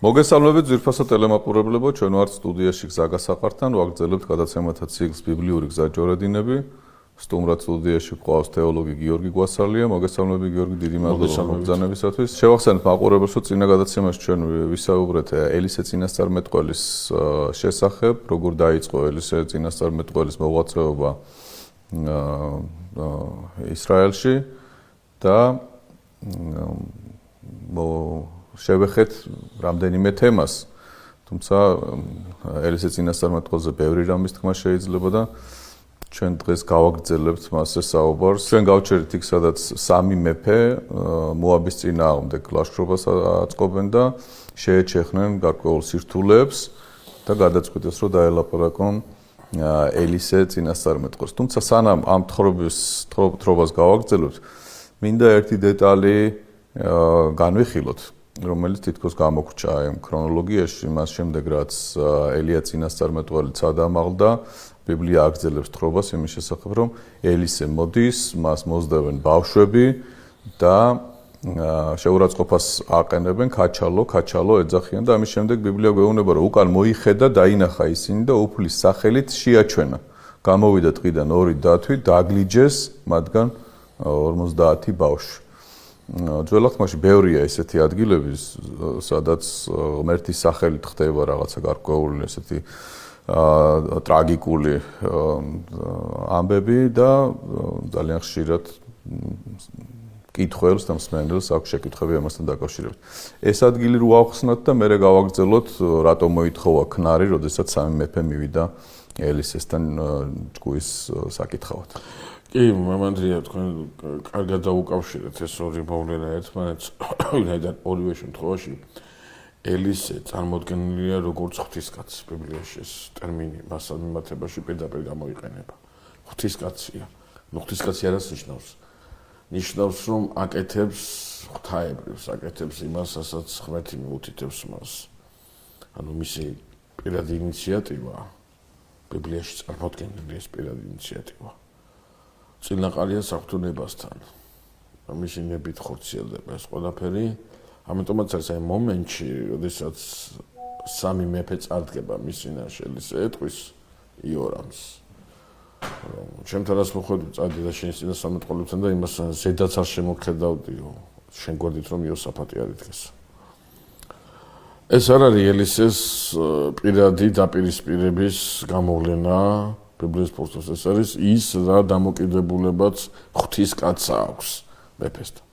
მოგესალმებით ძვირფასო ტელემაყურებლებო, ჩვენ ვართ სტუდიაში გზა გასაყართან, ვაგრძელებთ გადაცემათა ციკლს ბიბლიური გზაჯვარედინები. სტუმრად სტუდიაში გვყავს თეოლოგი გიორგი გვასალია. მოგესალმებით გიორგი, დიდი მადლობა მოგზაურობისათვის. შევახსენებთ მაყურებელს, რომ წინა გადაცემაში ჩვენ ვისაუბრეთ ელისე წინასწარმეტყველის შესახებ, როგორ დაიწყო ელისე წინასწარმეტყველის მოღვაწეობა ისრაელში და შევეხეთ რამდენიმე თემას, თუმცა ელისე წინასწარმეტყველზე ბევრი რამის თქმა შეიძლება და ჩვენ დღეს გავაგრძელებთ მასზე საუბარს. ჩვენ გავჩერდით იქ, სადაც სამი მეფე მოაბის წინააღმდეგ ლაშქრობას აწყობენ და შეეჩეხნენ გარკვეულ სირთულეებს და გადაწყვიტეს, რომ დაელაპარაკონ ელისე წინასწარმეტყველს. თუმცა სანამ ამ თხრობას გავაგრძელებთ, მინდა ერთი დეტალი განვიხილოთ, რომელიც თითქოს გამოგვჭა ამ ქრონოლოგიაში, მას შემდეგ რაც ელია წინასწარმეტყველი წადამაღლდა, ბიბლია აგრძელებს თხრობას იმის შესახებ, რომ ელისე მოდის, მას მოსდევენ ბავშვები და შეურაცხყოფას აყენებენ, ქაჩალო ეძახიან და ამის შემდეგ ბიბლია გვეუბნება, რომ უკან მოიხედა, დაინახა ისინი და უფლის სახელით შეაჩვენა. გამოვიდა ტყიდან 2 დათვი, დაგლიჯეს მათგან 50 ბავშვი. ძველ აღთქმაში ბევრია ესეთი ადგილები, სადაც ღმერთის სახელით ხდება რაღაცა გარკვეული ესეთი ტრაგიკული ამბები და ძალიან ხშირად კითხვებს და მსმენელს აქვს შეკითხვები ამასთან დაკავშირებით. ეს ადგილი რო ავხსნათ და მე გავაგრძელოთ, რატომ მოითხოვა ქნარი, როდესაც სამი მეფე მივიდა ელისესთან ჭკუის საკითხავად. კი, მამანდრია, თქვენ კარგად დაუკავშირეთ ეს ორი მოვლენა ერთმანეთს, ვინაიდან ორივე შემთხვევაში ელისე წარმოდგენილია როგორც ღვთისკაცი. ბიბლიაში ეს ტერმინი მასალ მიმართებაში პირდაპირ გამოიყენება. ღვთისკაცია. ღვთისკაცი არას ნიშნავს? ნიშნავს, რომ აკეთებს ღვთაებრივს, აკეთებს იმას, რასაც ღმერთი მიუთითებს მას. ანუ მისი პირადი ინიციატივა ბიბლიაში წარმოდგენილი ეს პირადი ინიციატივა. წინაყალია საღვთუნებასთან. მისი ნებით ხორციელდება ეს ყველაფერი. ამიტომაც არის აი მომენტში, როდესაც სამი მეფე წარდგება მის წინაშე ელისე ეტყვის იორამს. ჩემთანაც მოხვედი წადი და შენ წინასწარმეტყველებთან და იმას ზედაც არ შემოხედავდიო. შენ გვერდით რომ იოსაფატი არ იდგეს. ეს არ არის ელისეს პირადი დაპირისპირების გამოვლენა. ბიბლიის ფოსტოს ეს არის ის რა დამოკიდებულებაც ღვთისკაცს აქვს მეფესთან.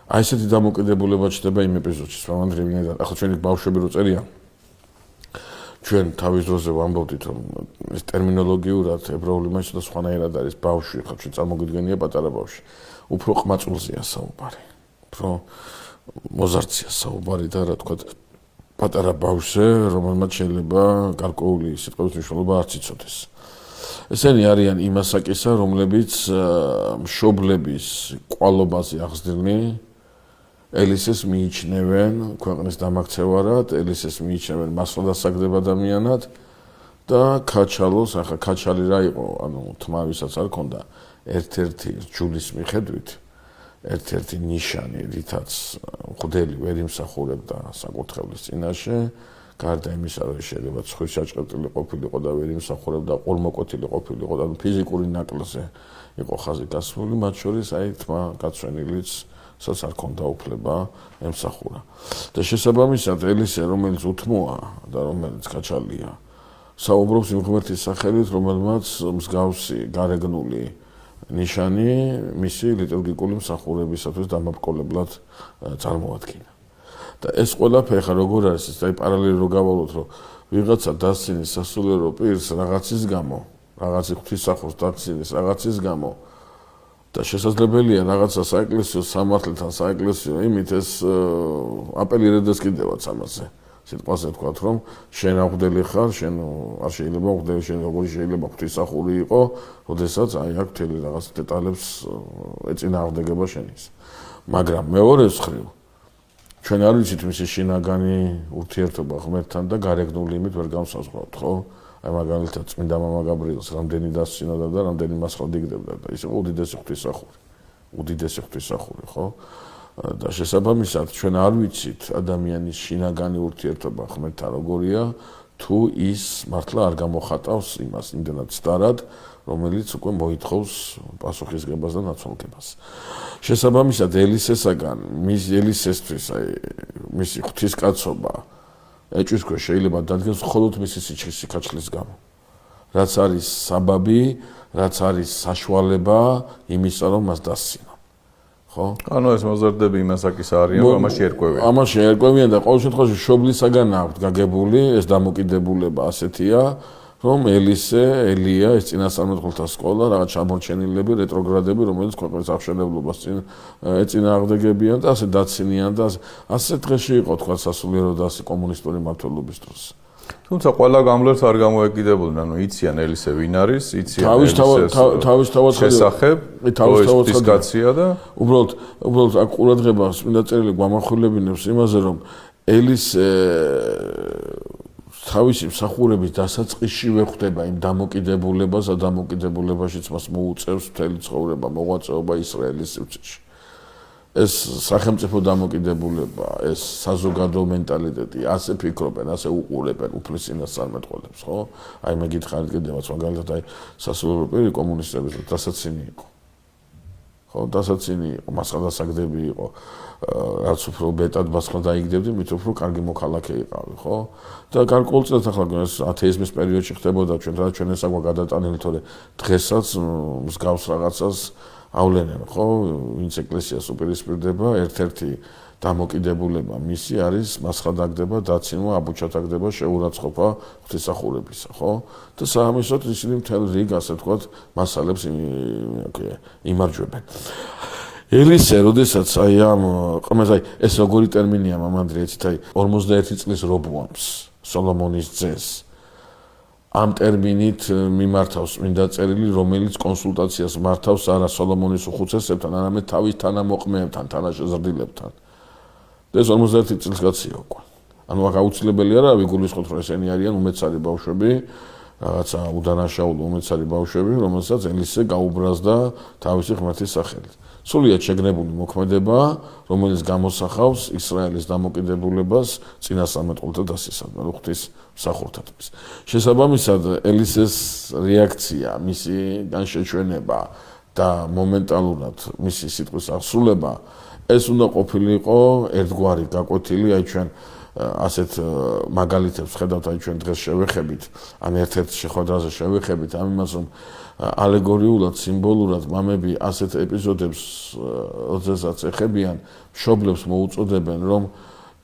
აი ესეთი დამოკიდებულება ჩნდება იმ ეპიზოდში, მამანდრევინიდან. ახლა ჩვენი ბავშვები რო წერიან, ჩვენ თავის დროზე ვამბობდით, რომ ეს ტერმინოლოგიურად ებრაული მასში და სხვანაირად არის ბავშვი, ხა ჩვენ წარმოგიდგენია პატარა ბავშვი. უფრო ყმაწულზეა საუბარი. უფრო მოზარდზეა საუბარი და რა თქვა პატარა ბავშვზე, რომელმაც შეიძლება გარკვეული სიტყვების მნიშვნელობა არც იცოდეს. ესენი არიან იმ ასაკისა, რომლებიც მშობლების კვალობაზე აღზრდილი ელისეს მიიჩნევენ ქვეყნის დამაქცევარად, ელისეს მიიჩნევენ მასვადასაგდებ ადამიანად და ქაჩალოს, ახლა ქაჩალი რა იყო, ანუ თმა ვისაც არ ქონდა ერთ-ერთი რჯულის მიხედვით, ერთ-ერთი ნიშანი, რითაც მღვდელი ვერ იმსახურებდა საკურთხევლის წინაშე, გარდა იმისა, რომ შეიძლება ცხვრის ჩაჭყრტილი ყოფილიყო და ვერ იმსახურებდა, ყოლმოკვეთილი ყოფილიყო და ფიზიკური ნაკლზე იყო ხაზი გასული, მათ შორის აი თმა გაცვენილიც საც არ ქონდა უფლება ემსახურა. და შესაბამისად ელისე, რომელიც უთმოა და რომელიც ქაჩალია, საუბრობს იმ ღმერთის სახელით, რომელმაც მსგავსი გარეგნული ნიშანი მისი ლიტურგიკული მსახურებისათვის დამაბკოლებლად წარმოადგინა. და ეს ყველაფერი ხა როგორ არის, ეს აი პარალელი რო გავალოთ, რომ ვიღაცა დასცინის სასულიერო პირს რაღაცის გამო, რაღაცი ღვთისმსახურს დასცინის რაღაცის გამო და შესაძლებელია რაღაცა საეკლესიო სამართლთან საეკლესიო იმით ეს აპელირებდეს კიდევაც ამაზე. სიტყვაზე ვთქვათ, რომ შენ აღდელი ხარ, შენ არ შეიძლება აღდელი, შენ როგორი შეიძლება ღვთისმსახური იყო, როდესაც აი აქ მთელი რაღაც დეტალებს ეწინააღმდეგება შენის. მაგრამ მეორე მხრივ ჩვენ არ ვიცით მისი შინაგანი ურთიერთობა ღმერთთან და გარეგნული იმით ვერ განსაზღვრავთ, ხო? აი მაგალითად წმინდა მამა გაბრიელს რამდენი დასცინოდა და რამდენი მასხლა დგდებდა და ის იყო უდიდესი ღვთისმსახური, ხო? და შესაბამისად ჩვენ არ ვიცით ადამიანის შინაგანი ურთიერთობა ღმერთთან როგორია თუ ის მართლა არ გამოხატავს იმას იმდენად სწრაფად რომელიც უკვე მოითხოვს პასუხისგებას და ნაცვალკებას. შესაბამისად ელისესაგან ელისესთვის მისი ღვთისკაცობა ეჭვის ქვეშ შეიძლება დადგეს მხოლოდ მისი სიჩქრის სიკაჩლის გამო. რაც არის საბაბი, რაც არის საშუალება იმისა რომ მას დასცინონ. ხო? ანუ ეს მოზარდები იმასაკის არიან, რომ ამაში ერკვევიან. ამაში ერკვევიან და ყოველ შემთხვევაში მშობლისაგან აქვს გაგებული ეს დამოკიდებულება ასეთია, რომ ელია ეს წინასწარმეტყველთა სკოლა, რაღაც ჩამორჩენილები, რეტროგრადები, რომელიც ქვეყნის აღშენებლობას ეწინააღმდეგებიან და ასე დაცინიან და ასე დღეში იყო თქვა სასულიერო და ასე კომუნისტური მმართველობის დროს. თუმცა ყველა გამლერს არ გამოეკიდებოდნენ, ანუ იციან ელისე ვინ არის, იციან თავისთავად შესახებ, თავისთავად და უბრალოდ აქ ყურადღებას მინდა წერილი გვამახვილებინებს იმაზე, რომ ელისე თავისი მსახურების დასაწყისშივე ხვდება იმ დამოკიდებულებას და დამოკიდებულებაშიც მას მოუწევს მთელი ცხოვრება, მოღვაწეობა ისრაელის სივრცეში. ეს სახელმწიფო დამოკიდებულება, ეს საზოგადო მენტალიტეტი, ასე ფიქრობენ, ასე უყურებენ უფლის წინასწარმეტყველებს, ხო? აი მე გითხარით კიდევაც მაგალითად აი სასულიერო პირი კომუნისტების დასაცინი იყო. ხო, დასაცინი იყო, მასხადასაგდები იყო, რაც უფრო მეტად მასხა დაიგდებდი, მით უფრო კარგი მოქალაქე იყავი, ხო? და გარკვეულწილად ახლა ეს ათეიზმის პერიოდში ხდებოდა ჩვენ ეს აღვა გადატანილი, თორე დღესაც მსგავს რაღაცას ავლენენ, ხო? ვინც ეკლესიას უპირისპირდება, ერთ-ერთი დამოკიდებულება მისი არის მასხა დაგდება, დაცინვა, აბუჩათაგდება, შეურაცხყოფა ღვთისმსახურებისა, ხო? და საამისოდ ისინი მთელ რიგ ასე ვთქვათ მასალებს იმარჯვებენ. ელისე, როდესაც აი ამ ყმეს აი ეს როგორი ტერმინია მამანდრი, ეცით აი 51 წლის რობოამს, სოლომონის ძეს ამ ტერმინით მიმართავს წმინდა წერილი, რომელიც კონსულტაციას მართავს არა სოლომონის უხუცესებთან, არამედ თავის თანამოყმეებთან, თანაშეზრდილებთან. და ეს 51 წელსგაცია უკვე. ანუ აქ აუცილებელი არა ვიგულისხმოთ, რომ ესენი არიან უმეცარი ბავშვები, რაღაცა უდანაშაულო უმეცარი ბავშვები, რომელსაც ელისე გაუბრაზდა თავისი ღმერთის სახელით. სრულიად შეგნებული მოქმედება, რომელიც გამოსახავს ისრაელის დამოკიდებულებას წინასწარმეტყველთა დასისხად, ღვთის მსახურთათვის. შესაბამისად, ელისეს რეაქცია, მისი განშეჩვენება და მომენტალურად მისი სიტყვის აღსრულება, ეს უნდა ყოფილიყო ერთგვარი გაკვეთილი, აი ჩვენ ასეთ მაგალითებს ხედავთ, აი ჩვენ დღეს შევეხებით, ან ერთ-ერთ შეხვედრაზე შევეხებით ამ იმას, რომ ალეგორიულად, სიმბოლურად მამები ასეთ ეპიზოდებს, როდესაც ეხებიან, მშობლებს მოუწოდებენ, რომ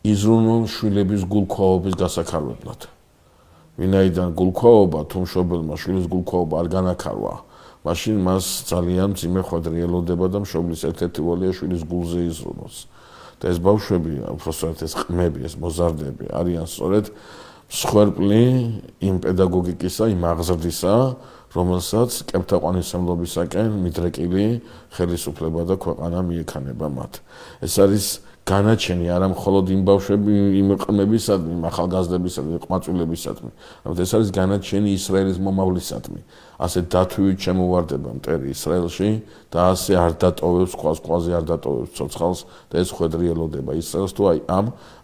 იზრუნონ შვილების გულქვაობის გასაქარვებლად. ვინაიდან გულქვაობა, თუ მშობელმა შვილის გულქვაობა არ განაქარვა, მაშინ მას ძალიან მძიმე ხვედრი ელოდება და მშობლის ერთ-ერთი ვალია შვილის გულზე იზრუნოს. და ეს ბავშვები, უბრალოდ ეს ყმები, ეს მოზარდები არიან სწორედ მსხვერპლი იმ პედაგოგიკისა, იმ აღზრდისა, რომელსაც კებთაყვანისმცემლობისაკენ მიდრეკილი ხელისუფლება და ქვეყანა მიექანება მათ. ეს არის განაჩენი არა მხოლოდ იმ ბავშვები, იმ ყმებისადმი, იმ ახალგაზრდებისადმი, ყმაწვილებისადმი, არამედ ეს არის განაჩენი ისრაელის მომავლისადმი. ასე დათვივით შემოვარდება მტერი ისრაელში და ასე არ დატოვებს ყვალზე არ დატოვებს ცოცხალს და ეს ხვედრი ელოდება ისრაელს თუ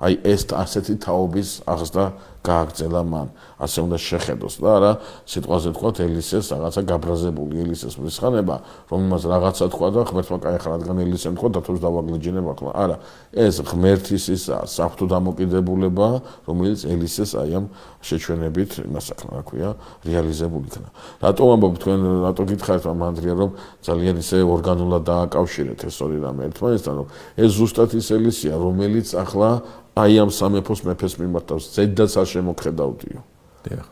აი ეს ასეთი თაობის აღზრდა გააგრძელა მან. ასე უნდა შეხედოს და არა სიტყვაზე თქვათ ელისეს რაღაცა გაბრაზებული ელისეს მრისხანება, რომელმაც რაღაცა თქვა და ღმერთმა კაიხლა რადგან ელისემ თქვა დათოს დავაგლიჯინებ ახლა. არა, ეს ღმერთის ისა საფრთხო დამოკიდებულება, რომელიც ელისეს აი ამ შეჩვენებით იმას ახლა რა ქვია, რეალიზებული იქნა. რატომ ამბობ თქვენ, რატო გითხარით მამანდრია, რომ ძალიან ისე ორგანულად დააკავშირეთ ეს ორი რამე ერთმანეთთან, რომ ეს ზუსტად ის ელისია, რომელიც ახლა აი ამ სამეფოს მეფეს მიმართავს, ზედაც არ შემოხედავდიო. დიახ.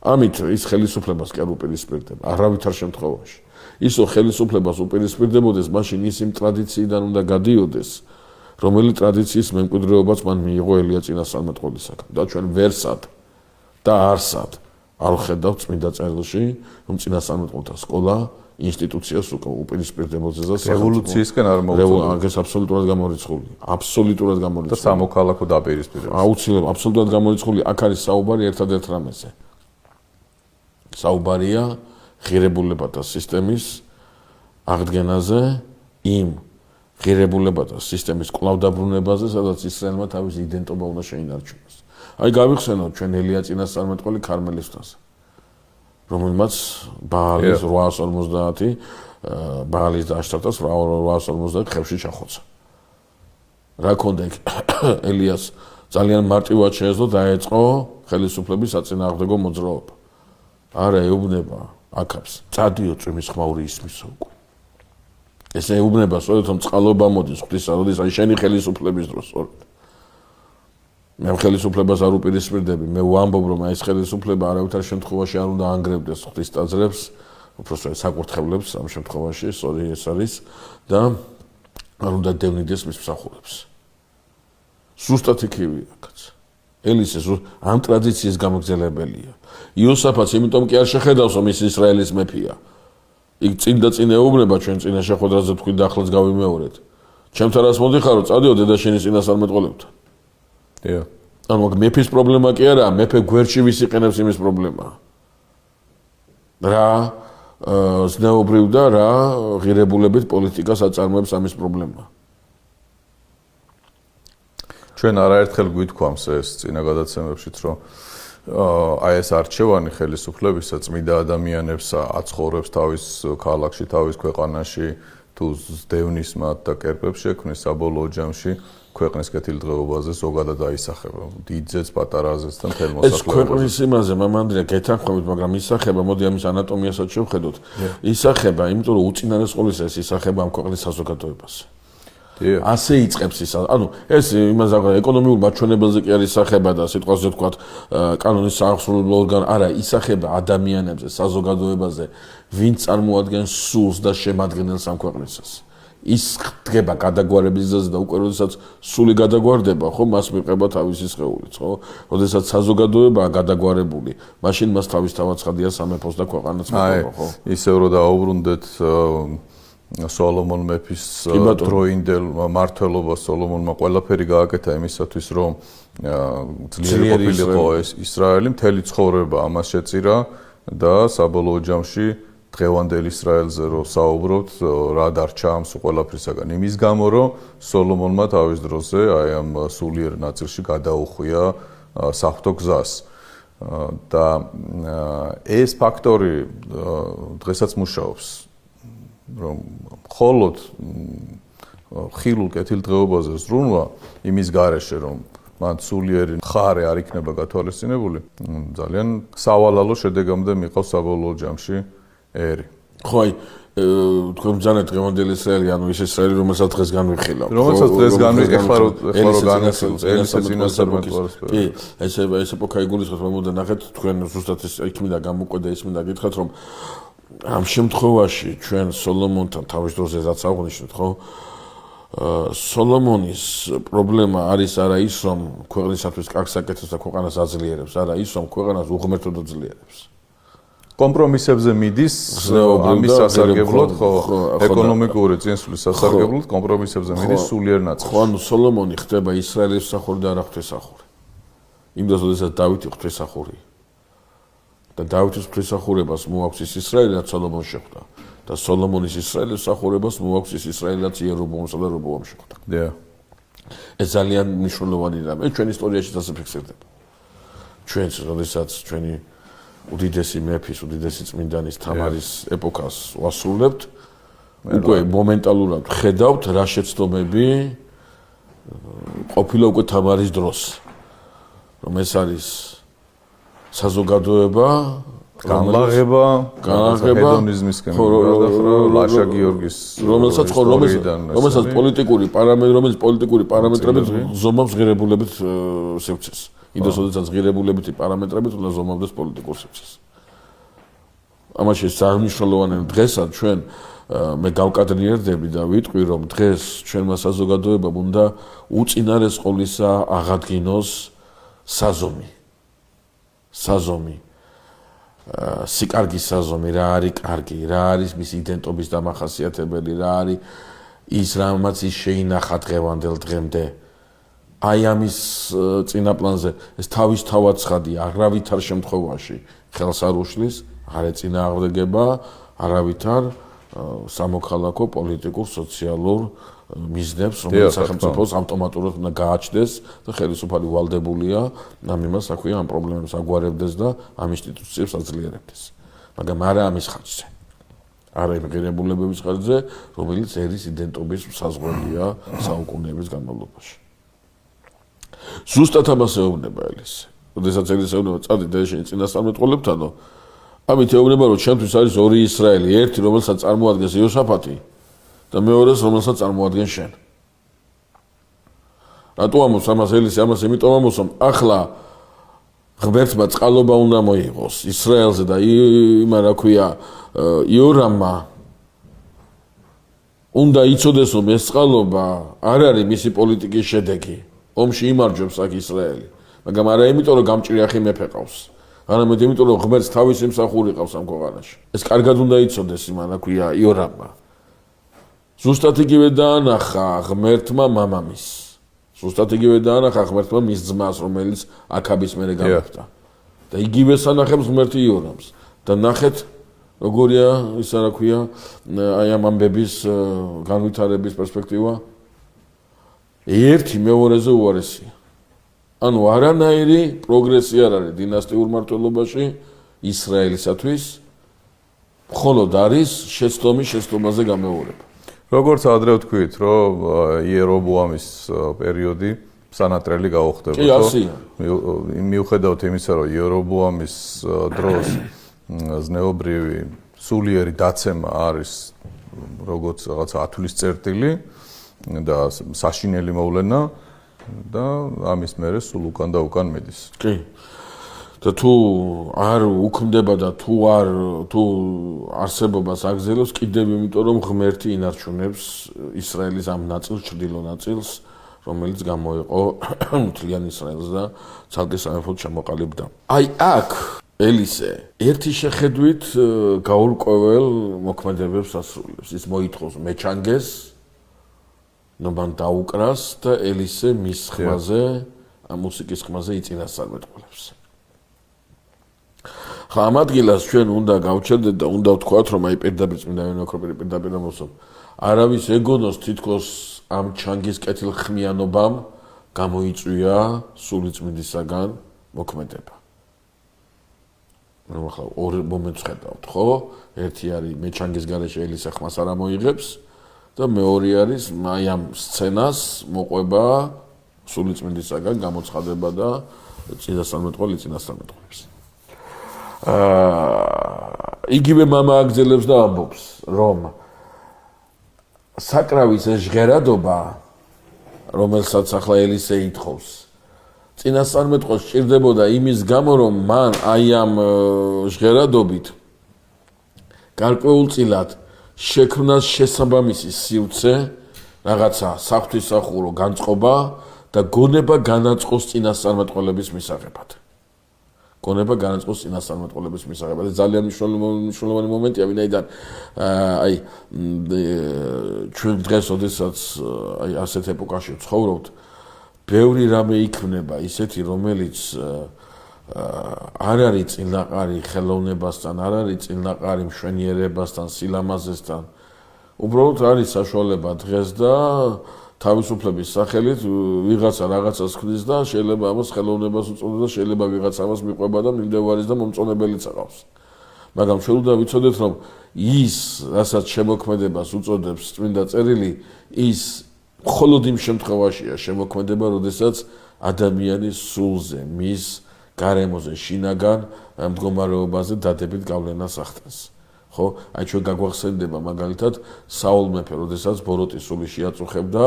ამით ის ხელისუფლებას კი არ უპირისპირდება, არავითარ შემთხვევაში. ისო ხელისუფლებას უპირისპირდებოდეს, მაშინ ის იმ ტრადიციიდან უნდა გადიოდეს, რომელი ტრადიციის მემკვიდრეობაც მან მიიღო ელია წინასწარმეტყველისაგან. და ჩვენ ვერსად და არსად არ ხედავთ წმინდა წერილში, რომ წინასწარმეტყველთა სკოლა ინსტიტუციას უპირისპირდებოდეს და რევოლუციისკენ არ მოუწოდა. ეს აბსოლუტურად გამორიცხული. აბსოლუტურად გამორიცხული. და სამოქალაქო დაპირისპირება. აუცილებლად, აბსოლუტურად გამორიცხული. აქ არის საუბარი ერთადერთ რამეზე. საუბარია ღირებულებათა სისტემის აღდგენაზე იმ ღირებულება და სისტემის კვლავდაბრუნებაზე, სადაც ისრაელმა თავის იდენტობა უნდა შეინარჩუნოს. აი გავიხსენოთ ჩვენ ელია წინასწარმეტყველი ქარმელის თასზე, რომელმაც ბაალის 850 ბაალის და აშტარტას 850 ხევში ჩახოცა. რა ქონდა ელიას ძალიან მარტივად შეეძლო დაეწყო ხელისუფლების საწინააღმდეგო მოძრაობა. არა ეუბნება აქავს, წადიო წვიმის ხმაური ისმისო უკვე. ეს ეუბნება სწორედ რომ წყალობა მოდის ღვთისა, როდესაც შენი ხელისუფლების დროს სწორედ. მე ხელისუფლებას არ უპირისპირდები, მე ვამბობ რომ ეს ხელისუფლება არავითარ შემთხვევაში არ უნდა ანგრევდეს ღვთის ტაძრებს, უბრალოდ საკურთხევლებს ამ შემთხვევაში, სწორი ეს არის და არ უნდა დევნიდეს მის მსახურებს. ზუსტად იქივე აქაც. ელის ეს ამ ტრადიციის გამოგზელებელია. იოსაფატს იმიტომ კი არ შეხედავს რომ ის ისრაელის მეფეა. იქ წინ და წინ ეუბნება ჩვენ წინა შეხვედრაზე თქვი და ახლაც გავიმეორეთ. ჩემთან რას მოდიხარო, წადიო დედაშენის წინასწარმეტყველებთან. დიახ. ანუ მეფის პრობლემა კი არაა, მეფე გვერდში ვის იყენებს იმის პრობლემაა. რა ზნეობრივ და რა ღირებულებით პოლიტიკას აწარმოებს ამის პრობლემაა. ჩვენ არაერთხელ გვითქვამს ეს წინა გადაცემებშიც, რომ აი ეს არჩევანი ხელისუფლებისა წმინდა ადამიანებს აცხოვრებს თავის ქალაქში, თავის ქვეყანაში, თუ დევნის მათ და კერპებს შექმნის საბოლოო ჯამში ქვეყნის კეთილდღეობაზე ზოგადად აისახება. დიდძეც, პატარაზეც და მთელ მოსახლეობას. ეს ქვეყნის იმაზე მამანდრია გეთანხმებით, მაგრამ ისახება, მოდი ამის ანატომიასაც შევხედოთ. ისახება, იმიტომ რომ უწინარესყოლისა ეს ისახება ამ ქვეყნის საზოგადოებას. ასე იწყებს ის, ანუ ეს იმას ეკონომიურ მაჩვენებელზე კი არ ისახება და სიტყვაზე ვთქვათ კანონის საახსრუებლო ორგანო, არა, ისახება ადამიანებზე, საზოგადოებაზე, ვინც წარმოადგენს სულს და შემადგენელს ამ ქვეყნისას. ის ხდება გადაგვარების გზაზე და უკვე როდესაც სული გადაგვარდება, ხო, მას მიყვება თავისი სხეულიც, ხო? როდესაც საზოგადოებაა გადაგვარებული, მაშინ მას თავისთავად ცხადია სამეფოს და ქვეყანაც მიყვება, ხო? ისევ რომ დაუბრუნდეთ სოლომონ მეფის დროინდელ მმართველობას სოლომონმა ყველაფერი გააკეთა იმისათვის რომ ძლიერი ყოფილიყო ეს ისრაელი, მთელი ცხოვრება ამას შეწირა და საბოლოო ჯამში დღევანდელ ისრაელზე რომ საუბრობთ, რა დარჩა ამ ყველაფრისაგან. იმის გამო რომ სოლომონმა თავის დროზე აი ამ სულიერ ნაწილში გადაუხვია საფრთხო გზას. და ეს ფაქტორი დღესაც მუშაობს. რომ მხოლოდ ხილულ კეთილდღეობაზე ზრუნვა იმის გარეშე რომ მან სულიერი მხარე არ იქნება გათვალისწინებული, ძალიან სავალალო შედეგამდე მიყავს საბოლოო ჯამში ერი. ხო, აი თქვენ ბრძანეთ დღევანდელი ისრაელი, ანუ ის ისრაელი, რომელსაც დღეს განვიხილავთ. რომელსაც დღეს ეხლა რომ განვიხილავთ, ელისე წინასწარმეტყველს. კი, ეს ეპოქა იგულისხმობს, მომდენ ნახეთ, თქვენ ზუსტად ის მინდა გამოყვეთ და ის მინდა გითხრათ, რომ ამ შემთხვევაში ჩვენ სოლომონთან თავის დროზე რაც აღვნიშნეთ, ხო? სოლომონის პრობლემა არის არა ის, რომ ქვეყნისათვის კარგს აკეთებს და ქვეყანას აძლიერებს, არა ის, რომ ქვეყანას უღმერთოდ აძლიერებს. კომპრომისებზე მიდის ამის სასარგებლოდ, ხო, ეკონომიკური წინსვლის სასარგებლოდ კომპრომისებზე მიდის სულიერ ნაწილში. ხო, ანუ სოლომონი ხდება ისრაელის მსახური და არა ღვთისმსახური. იმდენს, როდესაც დავითი ღვთისმსახურია. და დავითის ღვთისმსახურებას მოაქვს ის ისრაელი, რაც სოლომონს შეხვდა. და სოლომონის ისრაელის მსახურებას მოაქვს ის ისრაელი, რაც იერობოამსა და რობოამს შეხვდა. დიახ. ეს ძალიან მნიშვნელოვანი რამე. ჩვენ ისტორიაში ასე ფიქსირდება. ჩვენს, როდესაც ჩვენი უდიდესი მეფის, უდიდესი წმინდანის თამარის ეპოქას ვასრულებთ, უკვე მომენტალურად ხედავთ რა შეცდომები ყოფილა უკვე თამარის დროს. რომ ეს არის საზოგადოება, განლაღება, ჰედონიზმისკენ გადახრა, ლაშა გიორგის, რომელსაც პოლიტიკური პარამეტრებით ზომავს ღირებულებით სივრცეს. იმდენს, როდესაც ღირებულებითი პარამეტრებით უნდა ზომავდეს პოლიტიკურ სივრცეს. ამაში საერთაშორისო დღესაც ჩვენ მე გავკადრიერდები და ვიტყვი, რომ დღეს ჩვენმა საზოგადოებამ უნდა უწინარესყოლისა აღადგინოს საზომი. სიკარგის საზომი, რა არის კარგი, რა არის მის იდენტობის დამახასიათებელი, რა არის ის რამაც ის შეინახა დღევანდელ დღემდე. აი ამის წინაპლანზე ეს თავისთავად ცხადია, არავითარ შემთხვევაში ხელს არ უშლის, არ ეწინააღმდეგება არავითარ სამოქალაქო, პოლიტიკურ, სოციალურ მიზნებს, რომელიც სახელმწიფოს ავტომატურად უნდა გააჩნდეს და ხელისუფალი ვალდებულია ამ იმას, აქვია ამ პრობლემებს აგვარებდეს და ამ ინსტიტუციებს აძლიერებდეს. მაგრამ არა ამის ხარჯზე. არა იმ ღირებულებების ხარჯზე, რომელიც ერის იდენტობის საზღვარია საუკუნეების განმავლობაში. ზუსტად ამას ეუბნება ელისი. როდესაც ელისი ეუბნება წადი და შენ წინასწარმეტყველებთანო, ამით ეუბნება, რომ ჩემთვის არის ორი ისრაელი, ერთი რომელსაც წარმოადგენს იოსაფატი და მეორეს რომელსაც წარმოადგენს შენ. რატო ამოს ამას ელისი ამას იმიტომ ამოს, რომ ახლა ღმერთმა წყალობა უნდა მოიღოს ისრაელზე და იმა რა ქვია იორამმა უნდა იცოდეს, რომ ეს წყალობა არ არის მისი პოლიტიკის შედეგი. ომში იმარჯვებს აქ ისრაელი, მაგრამ არა იმიტომ, რომ გამჭრიახი მეფე ყავს. არამედ იმიტომ, რომ ღმერთს თავისი მსახური ყავს ამ ქვეყანაში. ეს კარგად უნდა იცოდეს იმა რა ქვია იორამმა. ზუსტად იგივე დაანახა ღმერთმა მამამის. ზუსტად იგივე დაანახა ღმერთმა მის ძმას, რომელიც აქაბის მერე გამეფდა. და იგივე სანახებს ღმერთი იორამს. და ნახეთ როგორია ისა რა ქვია აი ამ ამბების განვითარების პერსპექტივა. ერთი მეორეზე უარესია. ანუ არანაირი პროგრესი არ არის დინასტიურ მმართველობაში ისრაელისათვის, მხოლოდ არის შეცდომაზე გამეორება. როგორც ადრე ვთქვით, რომ იერობოამის პერიოდი სანატრელი გაუხდებოდა. კი, ასია. მიუხედავად იმისა, რომ იერობოამის დროს ზნეობრივი სულიერი დაცემა არის როგორც რაღაცა ათვლის წერტილი და საშინელი მოვლენა და ამის მერე სულ უკან და უკან მიდის. კი. და თუ არ უქმდება და თუ არსებობას აგზელოს კიდევ იმიტომ რომ ღმერთი ინარჩუნებს ისრაელის ამ ნაწილს, ჩრდილო ნაწილს, რომელიც გამოიყო მთლიან ისრაელს და ცალკე სამეფოდ ჩამოყალიბდა. აი აქ ელისე ერთი შეხედვით გაურკვეველ მოქმედებებს ასრულებს. ის მოითხოვს მეჩანგეს, ნომან დაუკრას და ელისე მის ხმაზე, ამ მუსიკის ხმაზე იწინასწარმეტყველებს. ხა ამ ადგილას ჩვენ უნდა გავჩერდეთ და უნდა ვთქვათ, რომ აი პირდაპირ წმინდა იონა ოქროპირი პირდაპირ ამბობს, არავის ეგონოს თითქოს ამ ჩანგის კეთილხმიანობამ გამოიწვია სულიწმინდისაგან მოქმედება. რომ ახლა ორ მომენტს ხედავთ, ხო? ერთი არის მეჩანგის გარეშე ელისე ხმას არ ამოიღებს და მეორე არის აი ამ სცენას მოყვება სულიწმინდისაგან გამოცხადება და წინასწარმეტყველებს. იგივე მამა აგზელებს და ამბობს, რომ საკრავის ეს ჟღერადობა, რომელსაც ახლა ელისე ითხოვს, წინასწარმეტყველს სჭირდებოდა იმის გამო, რომ მან აი ამ ჟღერადობით გარკვეულწილად შექმნას შესაბამისი სივრცე, რაღაცა საღვთისმსახურო განწყობა და გონება განაწყოს წინასწარმეტყველების მისაღებად. გონება განაწყოს წინასწარმეტყველების მისაღებად. ეს ძალიან მნიშვნელოვანი მომენტია, ვინაიდან აი ჩვენ დღეს, ოდესაც აი ასეთ ეპოქაში ვცხოვრობთ, ბევრი რამე იქმნება ისეთი, რომელიც არ არის წინაყარი ხელოვნებასთან, არ არის წინაყარი მშვენიერებასთან, სილამაზესთან. უბრალოდ არის საშუალება დღეს და თავისუფლების სახელით ვიღაცა რაღაცას ხდის და შეიძლება ამას ხელოვნებას უწოდეს და შეიძლება ვიღაცა ამას მიყვება და მიმდევარის და მომწონებელიც აყავს. მაგრამ ჩვენ უნდა ვიცოდეთ, რომ ის, რასაც შემოქმედებას უწოდებს წმინდა წერილი, ის მხოლოდ იმ შემთხვევაშია შემოქმედება, როდესაც ადამიანის სულზე, მის გარემოზე, შინაგან მდგომარეობაზე დადებით გავლენას ახდენს. ხო, აი ჩვენ გაგვახსენდება მაგალითად საულ მეფე, როდესაც ბოროტის სული შეაწუხებდა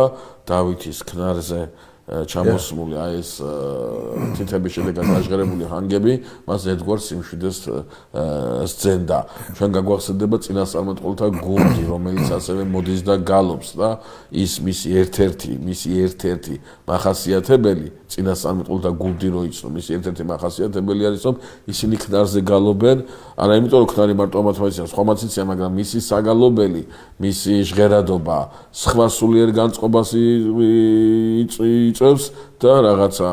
დავითის ქნარზე ჩამოსმული აი ეს თითების შედეგად დაჟღერებული ჰანგები, მას ერთგვარ სიმშვიდეს სცენდა. ჩვენ გაგვახსენდება წინასწარმეტყველთა გუნდი, რომელიც ასევე მოდის და გალობს და ის მისი ერთ-ერთი მახასიათებელი წინასწარმეტყველთა გუნდი რო იცნო, მისი ერთ-ერთი მახასიათებელი არის, რომ ისინი ქნარზე გალობენ, არა იმიტომ რომ ქნარი მარტო ამათმაცია, სხვა მაციცია, მაგრამ მისი საგალობელი, მისი ჟღერადობა, სხვა სულიერ განწყობას იწევს და რაღაცა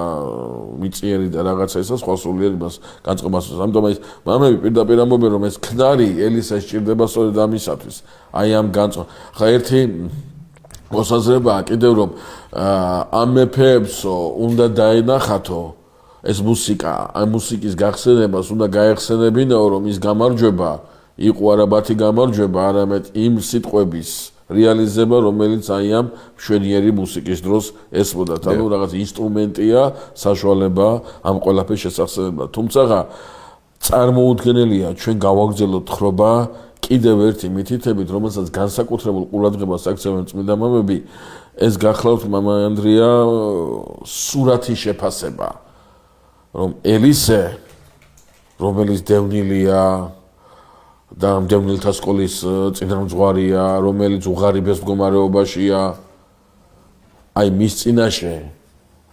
მიწიერი და რაღაცა ისა სხვა სულიერ იმას განწყობას. ამიტომ ის მამები პირდაპირ ამბობენ რომ ეს ქნარი ელისა სჭირდება სწორედ ამისათვის. აი ამ განწყობა. ხა ერთი მოსაზრებაა კიდევ რომ ამ მეფეებსო უნდა დაენახათო ეს მუსიკა, ამ მუსიკის გახსენებას უნდა გაეხსენებინაო რომ ის გამარჯვება იყო არა მათი გამარჯვება, არამედ იმ სიტყვების რეალიზება, რომელიც აი ამ მშვენიერი მუსიკის დროს ესმოდათ. ანუ რაღაც ინსტრუმენტია, საშუალება ამ ყველაფრის შესახსენებლად. თუმცა წარმოუდგენელია ჩვენ გავაგრძელოთ ხრობა კიდევ ერთი მითითებით, რომელსაც განსაკუთრებულ ყურადღებას აქცევენ წმინდა მამები, ეს გახლავთ მამა ანდრია სურათის შეფასება, რომ ელისე, რომელიც დევნილია და ამ დევნილთა სკოლის წინამძღვარია, რომელიც უღარიბეს მდგომარეობაშია, აი მის წინაშე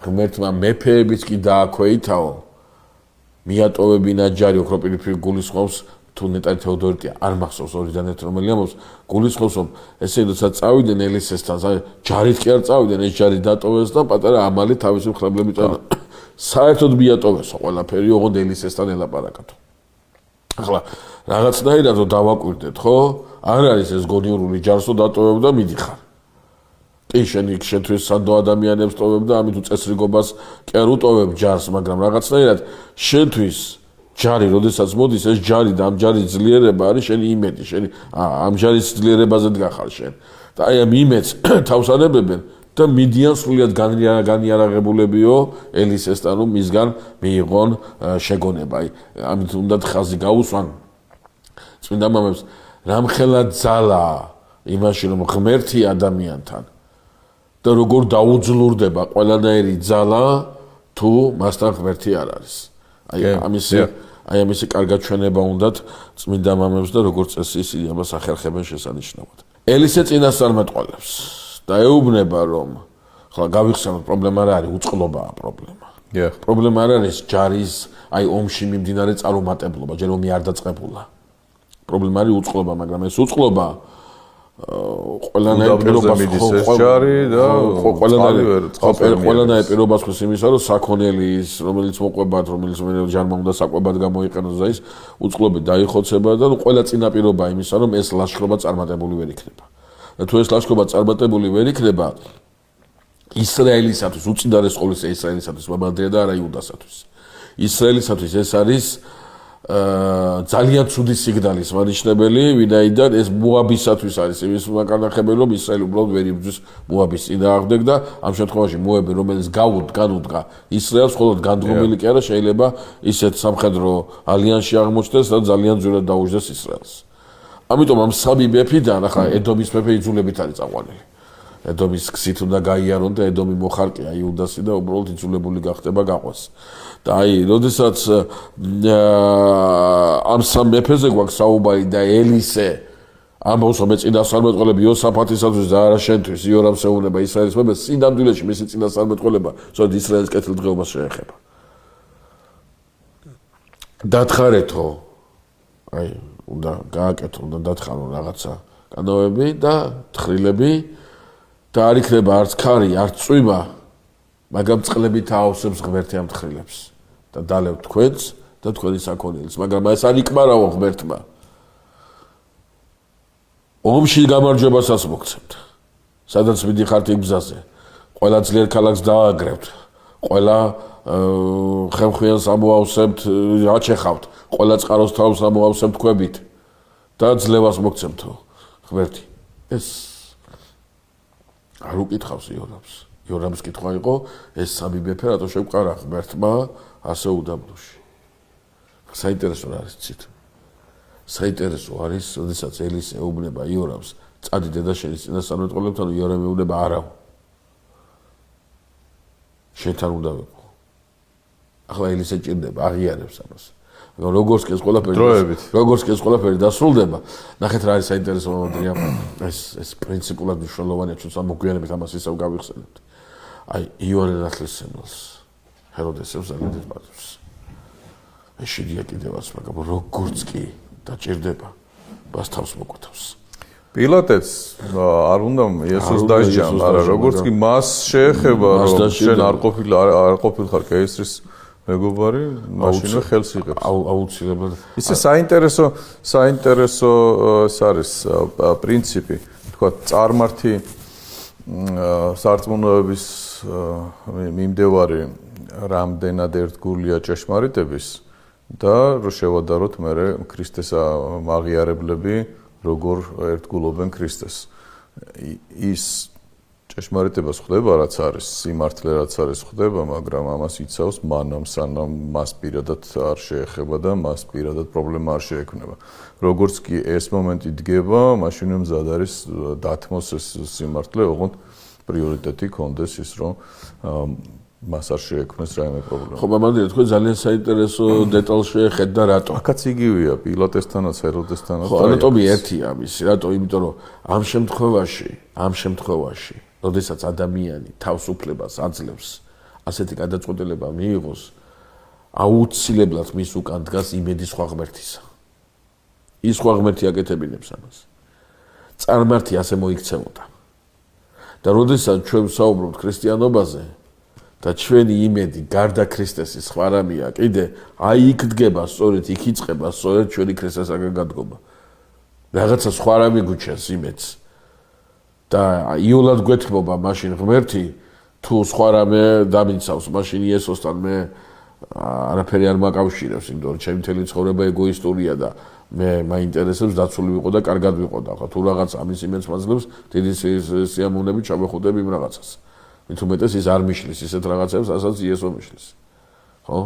ღმერთმა მეფეებიც კი დააქვეითაო, მიატოვებინა ჯარი, ოქრო პირდაპირ გულისხმობს თუ ნეტარი თეოდორიტი არ მახსოვს ორიდან ერთ რომელი ამბობს, გულისხმობს რომ ესე როცა წავიდნენ ელისესთან, ჯარით კი არ წავიდნენ, ეს ჯარი დატოვეს და პატარა ამალი თავისი მხლებლები წანა. საერთოდ მიატოვესო ყველაფერი, ოღონდ ელისესთან ელაპარაკათო. ახლა რაღაცნაირად რომ დავაკვირდეთ, ხო? არ არის ეს გონიურული ჯარსო დატოვებ და მიდიხარ. კი შენთვის სანდო ადამიანებს ტოვებ და ამით უწესრიგობას კი არ უტოვებ ჯარს, მაგრამ რაღაცნაირად შენთვის ჯარი, როდესაც მოდის ეს ჯარი და ამ ჯარის ძლიერება არის შენი იმედი, შენი ამ ჯარის ძლიერებაზე დგახარ შენ. და აი ამ იმედს თავს ანებებენ და მიდიან სრულიად განიარაღებულებიო ელისესთან, რომ მისგან მიიღონ შეგონება. აი ამით უნდა ხაზი გაუსვან წმინდა მამებს, რამხელა ძალა იმაში, რომ ღმერთი ადამიანთან და როგორ დაუძლურდება ყველანაირი ძალა, თუ მასთან ღმერთი არ არის. აი ამისი კარგად ჩვენება უნდათ წმინდა მამებს და როგორც წესი ისინი ამას ახერხებენ შესანიშნავად. ელისე წინასწარმეტყველებს და ეუბნება რომ ხლა გავიხსენოთ პრობლემა რა არის, უწყლობაა პრობლემა. პრობლემა არ არის ჯარის აი ომში მიმდინარე წარუმატებლობა, ჯერ ომი არ დაწყებულა. პრობლემა არის უწყლობა, მაგრამ ეს უწყლობა ყველანაირ პირობას ყველანაირ პირობას ხოს იმისა, რომ საქონელის, რომელიც მოყვებათ, რომელიც ჯარმა უნდა საკვებად გამოიყენოს და ის უწყლობი დაიხოცება და ყველა წინაპირობა იმისა, რომ ეს ლაშქრობა წარმატებული ვერ იქნება. და თუ ეს ლაშქრობა წარმატებული ვერ იქნება, ისრაელისათვის უწინარეს ყოვლისა ისრაელისათვის, მამანდრია და არა იუდასათვის. ისრაელისათვის ეს არის ძალიან ცუდი სიგნალის მანიშნებელი, ვინაიდან ეს მოაბისათვის არის იმის მაკანახებელი, რომ ისრაელი უბრალოდ ვერ იბრძვის მოაბის წინააღმდეგ და ამ შემთხვევაში მოები, რომელიც განუდგა ისრაელს, მხოლოდ განდგომილი კი არა, შეიძლება ისეთ სამხედრო ალიანსში აღმოჩნდეს და ძალიან ძვირად დაუჯდეს ისრაელს. ამიტომ ამ სამი მეფიდან ახლა ედომის მეფე იძულებით არის წაყვანილი. ედომის ქსით უნდა გაიარონ და ედომი მოხარკია იუდასი და უბრალოდ იძულებული გახდება გაყვეს. და აი, როდესაც ამ სამ მეფეზე გვაქვს საუბარი და ელისე ამბობს, რომ წინასწარმეტყველები იოსაფათისათვის და არა შენთვის, იორამს ეუბნება ისრაელის მეფეს, სინამდვილეში მისი წინასწარმეტყველება სწორედ ისრაელის კეთილდღეობას შეეხება. დათხარეთო, აი, უნდა გააკეთო, უნდა დათხარო რაღაცა კანონები და თხრილები და არ იქნება არც ქარი, არც წვიმა, მაგრამ წყლებით აავსებს ღმერთი ამ თხრილებს და დალევთ თქვენს და თქვენი საქონელს, მაგრამ ეს არ იკმარავო ღმერთმა. ომში გამარჯვებასაც მოგცემთ. სადაც მიდიხართ იმ გზაზე, ყველა ძლიერ ქალაქს დააგრევთ, ყველა ხემხვიანს ამოავსებთ, აჩეხავთ, ყველა წყაროს თავს ამოავსებთ ქვებით და ძლევას მოგცემთო ღმერთი. ეს არ უკითხავს იორამს. იორამს კითხვა იყო, ეს სამი მეფე რატო შევყარა ღმერთმა ასე უდაბნოში. საინტერესო არის ცით. საინტერესო არის, როდესაც ელისე ეუბნება იორამს, წადი დედაშენის წინასწარმეტყველებთან, იორამ ეუბნება არა. შენთან უნდა ვიყო. ახლა ელისე ჭირდება, აღიარებს ამას. როგორც კი ეს ყველაფერი დასრულდება, ნახეთ რა არის საინტერესო მომენტია, ეს პრინციპულად მნიშვნელოვანია, ჩვენ მოგვიანებით ამას ისევ გავიხსენებთ. აი, იოანე ნათლისმცემელს, ჰეროდეს ევზალიდეთ პატივს. ეს შედია კიდევაც, მაგრამ როგორც კი დაჭირდება, მას თავს მოკვეთავს. პილატეც არ უნდა იესოს დასჯამ, არა, როგორც კი მას შეეხება, რომ შენ არ ყოფილ ხარ კეისრის მეგობარი, მაშინვე ხელს იღებს. აუცილებლად. ისე საინტერესო ეს არის პრინციპი, თქვა წარმართი სარწმუნოების მიმდევარი რამდენად ერთგულია ჭეშმარიტების და რო შევადაროთ მე ქრისტეს აღიარებლები როგორ ერთგულობენ ქრისტეს. ის ჭეშმარიტებას ხდება, რაც არის, სიმართლე რაც არის ხდება, მაგრამ ამას იცავს მანამ სანამ მას პირადად არ შეეხება და მას პირადად პრობლემა არ შეექმნება. როგორც კი ეს მომენტი დგება, მაშინვე მზად არის დათმოს ეს სიმართლე, ოღონდ პრიორიტეტი კონდეს ის, რომ მას არ შეექმნეს რაიმე პრობლემა. ხო, მამანდია, თქვენ ძალიან საინტერესო დეტალს შეეხეთ და რატო? აქაც იგივეა, პილატესთანაც, ჰეროდესთანაც. ხო, ანატომია ერთია ამისი, რატო? იმიტომ რომ ამ შემთხვევაში, როდესაც ადამიანი თავისუფლებას აძლევს, ასეთი გადაწყვეტილება მიიღოს, აუცილებლად მის უკან დგას იმედი სხვა ღმერთისა. ის სხვა ღმერთი აკეთებინებს ამას. წარმართი ასე მოიქცეოდა. და როდესაც ჩვენ ვსაუბრობთ ქრისტიანობაზე და ჩვენი იმედი გარდა ქრისტესის სხვა რამეა, კიდე აი იქ დგება, სწორედ იქ იწყება, სწორედ ჩვენი ქრისტესაგან გადგომა. რაღაცა სხვა რამე გუჩენს იმედს. და იოლად გვეთმობა მაშინ ღმერთი თუ სხვა რამე დამინცავს, მაშინ იესოსთან მე არაფერი არ მაკავშირებს, იმიტომ რომ ჩემი მთელი ცხოვრება ეგოისტურია და მე მაინტერესებს დაცული ვიყო და კარგად ვიყო და თუ რაღაც ამის იმედს მაძლევს, დიდი სიამოვნებით ჩამეხუტებ იმ რაღაცას. მით უმეტეს ის არ მიშლის ისეთ რაღაცებს, ასაც იესო მიშლის. ხო?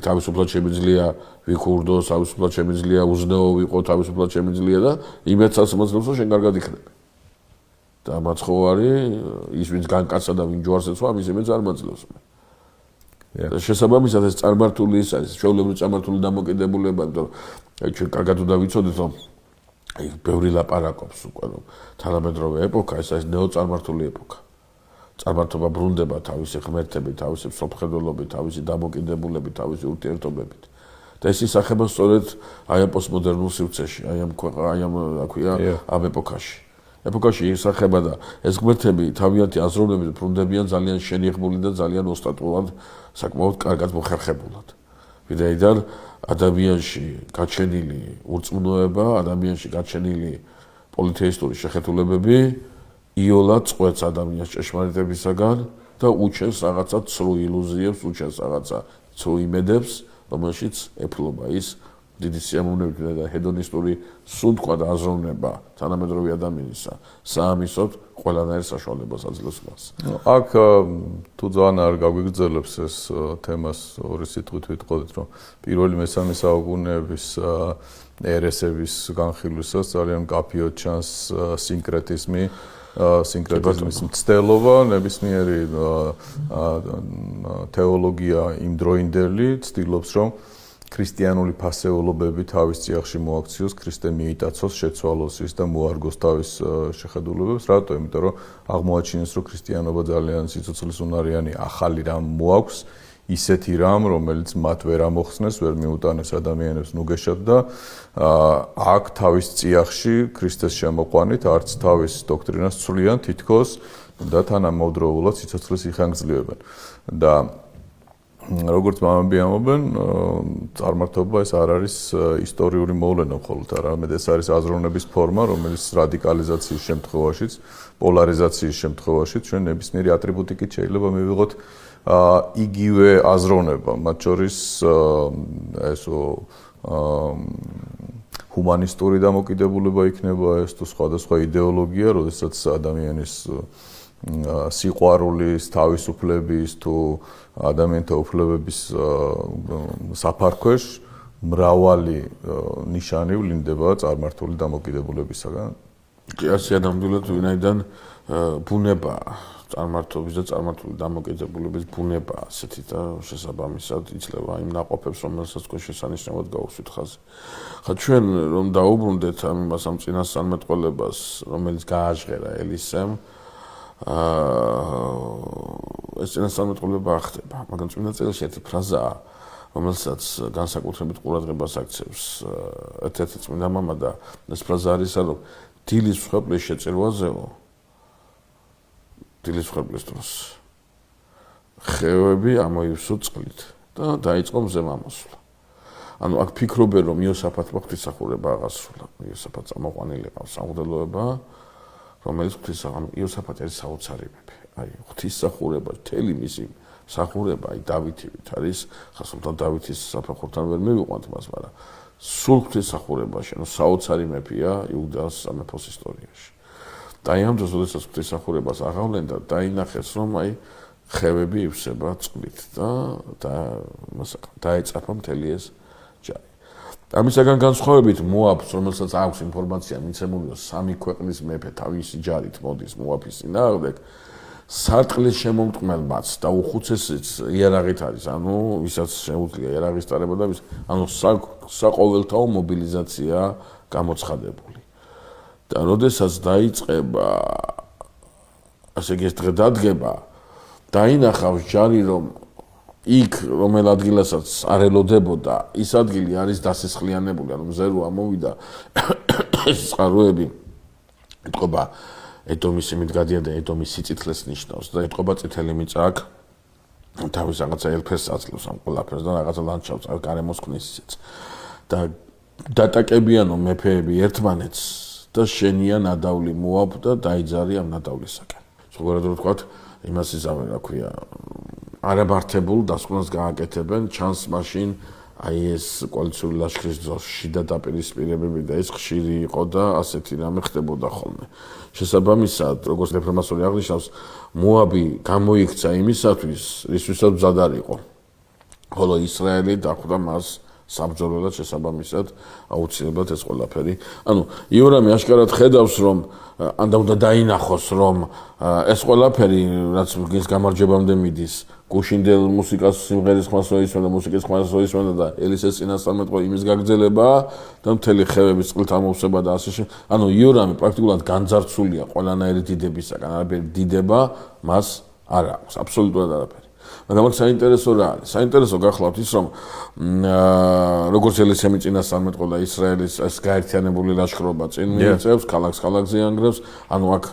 თავისუფლად შემიძლია ვიქურდო, თავისუფლად შემიძლია უზნეო ვიყო, თავისუფლად შემიძლია და იმედსაც მაძლევს, რომ შენ კარგად იქნები. და მათ ხო არის ის ვინც განკაცა და ვინ ჯვარს ეცვა, მის იმედს არ მაძლევს მე. შესაბამისად ეს წარმართული ის არის, ჩვეულებრივი წარმართული დამოკიდებულება, იმიტომ რომ ჩვენ კარგად უნდა ვიცოდეთ, რომ აი ბევრი ლაპარაკობს უკვე, რომ თანამედროვე ეპოქა ეს არის ნეოწარმართული ეპოქა. წარმართობა ბრუნდება თავისი ღმერთებით, თავისი მსოფლმხედველობით, თავისი დამოკიდებულებით, თავისი ურთიერთობებით. და ეს ისახება სწორედ აი ამ პოსტმოდერნულ სივრცეში, აი ამ აქვია ამ ეპოქაში. ეპოქაში ისახება და ეს ღმერთები თავიანთი აზროვნებით ბრუნდებიან ძალიან შენიღბული და ძალიან ოსტატულად, საკმაოდ კარგად მოხერხებულად. ვიდრეიდან ადამიანში გაჩენილი ურწმუნოება, ადამიანში გაჩენილი პოლითეისტური შეხედულებები იოლად წყვეტს ადამიანს ჭეშმარიტებისაგან და უჩენს რაღაცა ცრუ ილუზიებს, უჩენს რაღაცა ცრუ იმედებს, რომელშიც ეფლობა ის დიდი სიამოვნებით და ჰედონისტური სუნთქვა და აზროვნება თანამედროვე ადამიანისა საამისოდ ყველანაირ საშუალებას აძლევს მას. აქ თუ ძალიან არ გაგვიგრძელებს ეს თემას ორი სიტყვით ვიტყოდით, რომ პირველი მესამე საუკუნეების ერესების განხილვისას ძალიან მკაფიოდ ჩანს სინკრეტიზმი, სინკრეტიზმის მცდელობა, ნებისმიერი თეოლოგია იმდროინდელი ცდილობს, რომ ქრისტიანული ფასეულობები თავის წიაღში მოაქციოს, ქრისტე მიიტაცოს, შეცვალოს ის და მოარგოს თავის შეხედულებებს. რატო? იმიტომ რომ აღმოაჩინეს, რომ ქრისტიანობა ძალიან სიცოცხლისუნარიანი ახალი რამ მოაქვს, ისეთი რამ, რომელიც მათ ვერ ამოხსნეს, ვერ მიუტანეს ადამიანებს ნუგეშად და აქ თავის წიაღში ქრისტეს შემოყვანით არც თავის დოქტრინას ცვლიან თითქოს და თანამედროვეულად სიცოცხლის იხანგრძლივებენ. და როგორც მამები ამბობენ, წარმართობა ეს არ არის ისტორიული მოვლენა მხოლოდ, არამედ ეს არის აზროვნების ფორმა, რომელიც რადიკალიზაციის შემთხვევაშიც, პოლარიზაციის შემთხვევაშიც ჩვენ ნებისმიერი ატრიბუტიკით შეიძლება მივიღოთ იგივე აზროვნება, მათ შორის ესო ჰუმანისტური დამოკიდებულება იქნება ეს თუ სხვადასხვა იდეოლოგია, როდესაც ადამიანის სიყვარულის, თავისუფლების თუ ადამიანთა უფლებების საფარქვეშ მრავალი ნიშანი ვლინდება წარმართული დამოკიდებულებისაგან. კი, ასე ნამდვილად ვინაიდან ბუნება წარმართობის და წარმართული დამოკიდებულების ბუნება ასეთი და შესაბამისად იძლევა იმ ნაყოფებს, რომელსაც თქვენ შესანიშნავად გაუსვით ხაზი. ხა ჩვენ რომ დაუბრუნდეთ ამას ამ წინასწარმეტყველებას, რომელიც გააჟღერა ელისემ, ეს წინასწარმეტყველება ახდება, მაგრამ წმინდა წერილში ერთი ფრაზაა, რომელსაც განსაკუთრებით ყურადღებას აქცევს ერთ-ერთი წმინდა მამა და ეს ფრაზა არის, რომ დილის მსხვერპლის შეწირვაზეო დილის მსხვერპლის დროს ხევები ამოივსო წყლით და დაიწყო მზემამოსვლა. ანუ აქ ფიქრობენ რომ იოსაფატმა ღვთისმსახურება აღასრულა. იოსაფატ წამოყვანილი ყავს სამღვდელოება, რომელიც იოსაფატი არის საოცარი მეფე. აი ღვთისმსახურება, მთელი მისი მსახურება, აი დავითივით არის, ხა სულთან დავითის საფეხურთან ვერ მივიყვანთ მას, მაგრამ სულ ღვთისმსახურებაში, ანუ საოცარი მეფეა იუდას სამეფოს ისტორიაში. და აი ამ დროს, როდესაც ღვთისმსახურებას აღავლენ და დაინახეს, რომ აი ხევები ივსება წყლით და დაეწაფა მთელი ეს ჯარი. ამისაგან განსხვავებით მოაბს, რომელსაც აქვს ინფორმაცია მიცემული, სამი ქვეყნის მეფე თავისი ჯარით მოდის მოაბის წინააღმდეგ, სარტყლის შემომტყმელმაც და უხუცესიც იარაღით არის, ანუ ვისაც შეუძლია იარაღის ტარება და ანუ საყოველთაო მობილიზაცია გამოცხადებული. და როდესაც დაიწყება ასე იგი ეს დღე დადგება, დაინახავს ჯარი, რომ იქ რომელ ადგილასაც არ ელოდებოდა, ის ადგილი არის დასისხლიანებული, ანუ მზე რო ამოვიდა ეს წყაროები ეთყობა ედომის იმით გადიან და ედომის სიწითლეს ნიშნავს და ეთყობა წითელი მიწა აქ თავის რაღაცა ელფერს აძლევს ამ ყველაფერს და რაღაცა ლანდშაფტს გარემოს ქმნის ისიც და დატაკებიანო მეფეები ერთმანეთს და შენიან ნადავლი მოაბ და დაიძარი ამ ნადავლისაკენ. ზოგადად რო ვთქვათ, იმას იზამენ, რა ქვია, არაბართებულ დასკვნას გააკეთებენ, ჩანს მაშინ აი ეს კოალიციური ლაშქრის დროს შიდა დაპირისპირებები და ეს ხშირი იყო და ასეთი რამე ხდებოდა ხოლმე. შესაბამისად, როგორც რეფორმასორი აღნიშნავს, მოაბი გამოიქცა იმისათვის, რისთვისაც მზად არ იყო. ხოლო ისრაელი დახვდა მას საბრძოლველად შესაბამისად აუცილებლად ეს ყველაფერი. ანუ იორამი აშკარად ხედავს, რომ ანდა უნდა დაინახოს, რომ ეს ყველაფერი, რაც ის გამარჯვებამდე მიდის, გუშინდელ მუსიკას სიმღერის ხმას მოისმენდა, მუსიკის ხმას მოისმენდა და ელისეს წინასწარმეტყვა იმის გაგრძელება და მთელი ხევების წყლით ამოვსება და ასე შემდეგ. ანუ იორამი პრაქტიკულად განძარცულია ყველანაირი დიდებისაგან, არაფერი დიდება მას არ აქვს, აბსოლუტურად არაფერი. მაგრამ საინტერესო რა არის? საინტერესო გახლავთ ის, რომ როგორც ელისემი წინასწარმეტყვა და ისრაელის ეს გაერთიანებული ლაშქრობა წინ მიიწევს, ქალაქს ანგრევს, ანუ აქ